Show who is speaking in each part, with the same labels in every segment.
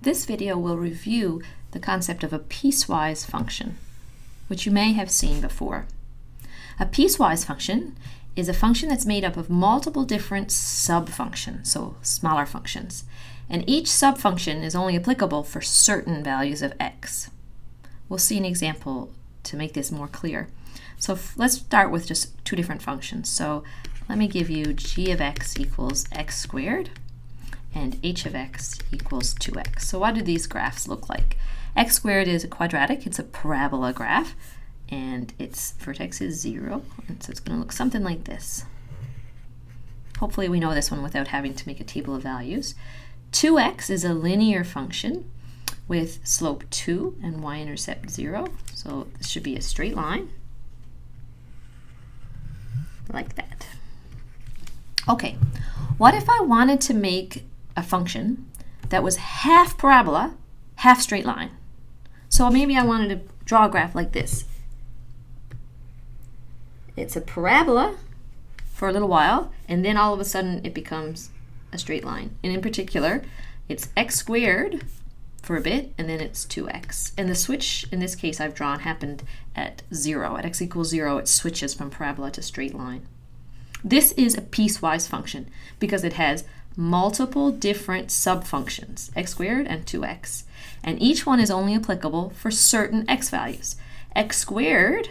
Speaker 1: This video will review the concept of a piecewise function, which you may have seen before. A piecewise function is a function that's made up of multiple different subfunctions, so smaller functions. And each subfunction is only applicable for certain values of x. We'll see an example to make this more clear. So let's start with just two different functions. So let me give you g of x equals x squared and h of x equals 2x. So what do these graphs look like? X squared is a quadratic, it's a parabola graph, and its vertex is 0, and so it's going to look something like this. Hopefully we know this one without having to make a table of values. 2x is a linear function with slope 2 and y-intercept 0, so this should be a straight line, like that. Okay, what if I wanted to make a function that was half parabola, half straight line? So maybe I wanted to draw a graph like this. It's a parabola for a little while, and then all of a sudden it becomes a straight line. And in particular, it's x squared for a bit, and then it's 2x. And the switch, in this case I've drawn, happened at 0. At x equals 0, it switches from parabola to straight line. This is a piecewise function because it has multiple different subfunctions, x squared and 2x. And each one is only applicable for certain x values. X squared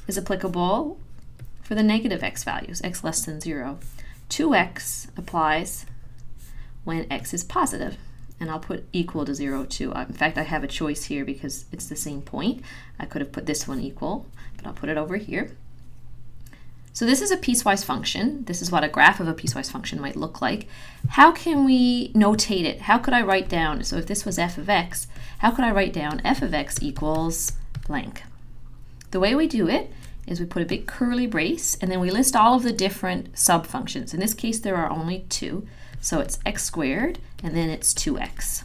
Speaker 1: is applicable for the negative x values, x less than 0. 2x applies when x is positive, and I'll put equal to 0 too. In fact, I have a choice here because it's the same point. I could have put this one equal, but I'll put it over here. So this is a piecewise function. This is what a graph of a piecewise function might look like. How can we notate it? How could I write down, so if this was f of x, how could I write down f of x equals blank? The way we do it is we put a big curly brace, and then we list all of the different subfunctions. In this case, there are only two. So it's x squared, and then it's 2x.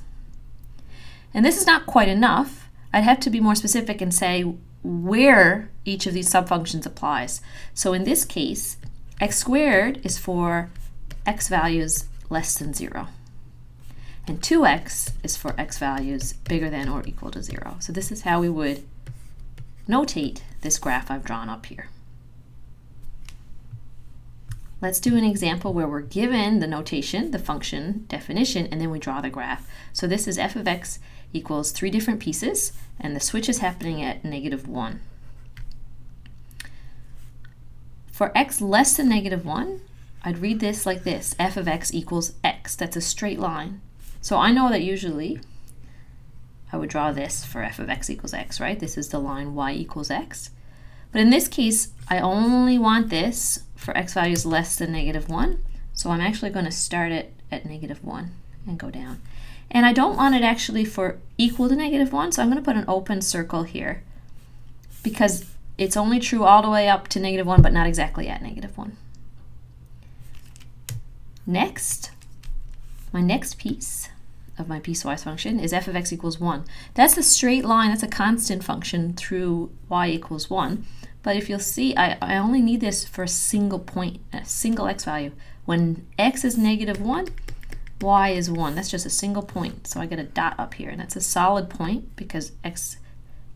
Speaker 1: And this is not quite enough. I'd have to be more specific and say where each of these subfunctions applies. So in this case, x squared is for x values less than 0. And 2x is for x values bigger than or equal to 0. So this is how we would notate this graph I've drawn up here. Let's do an example where we're given the notation, the function definition, and then we draw the graph. So this is f of x equals 3 different pieces, and the switch is happening at -1. For x less than -1, I'd read this like this, f of x equals x. That's a straight line. So I know that usually I would draw this for f of x equals x, right? This is the line y equals x. But in this case, I only want this for x values less than -1. So I'm actually going to start it at -1 and go down. And I don't want it actually for equal to -1, so I'm going to put an open circle here because it's only true all the way up to -1, but not exactly at -1. Next, my next piece of my piecewise function is f of x equals 1. That's a straight line, that's a constant function through y equals 1. But if you'll see, I only need this for a single point, a single x value. When x is -1, y is 1. That's just a single point. So I get a dot up here, and that's a solid point because x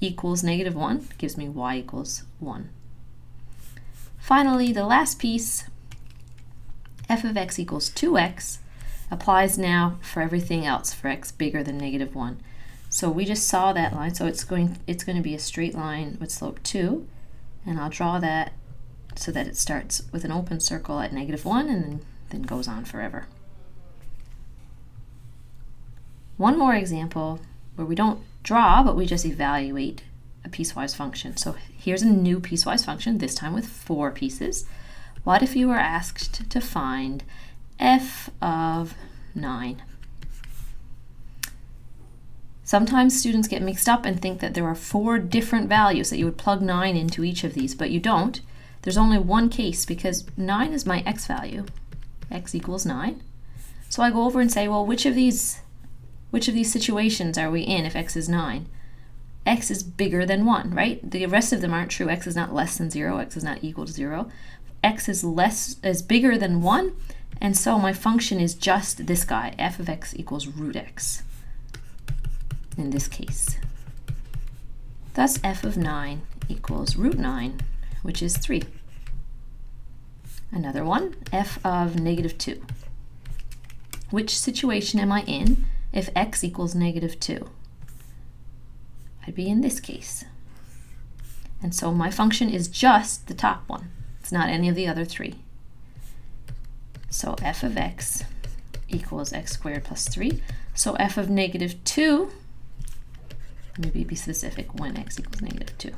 Speaker 1: equals -1 gives me y equals 1. Finally, the last piece, f of x equals 2x, applies now for everything else for x bigger than -1. So we just saw that line, so it's going to be a straight line with slope 2, and I'll draw that so that it starts with an open circle at -1 and then goes on forever. One more example where we don't draw, but we just evaluate a piecewise function. So here's a new piecewise function, this time with 4 pieces. What if you were asked to find f of 9? Sometimes students get mixed up and think that there are 4 different values that you would plug 9 into each of these, but you don't. There's only one case because 9 is my x value. X equals 9. So I go over and say, well, which of these situations are we in if x is 9? X is bigger than 1, right? The rest of them aren't true. X is not less than 0. X is not equal to 0. X is bigger than 1, and so my function is just this guy, f of x equals root x. in this case. Thus, f of 9 equals root 9, which is 3. Another one, f of negative 2. Which situation am I in if x equals negative 2? I'd be in this case. And so my function is just the top one. It's not any of the other three. So f of x equals x squared plus 3. So f of negative 2, maybe be specific, when x equals negative 2.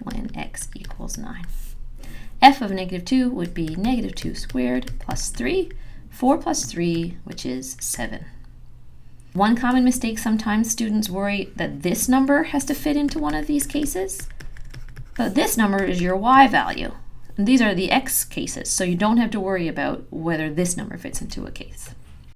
Speaker 1: When x equals 9. F of negative 2 would be negative 2 squared plus 3. 4 plus 3, which is 7. One common mistake, sometimes students worry that this number has to fit into one of these cases. But this number is your y value. And these are the x cases, so you don't have to worry about whether this number fits into a case.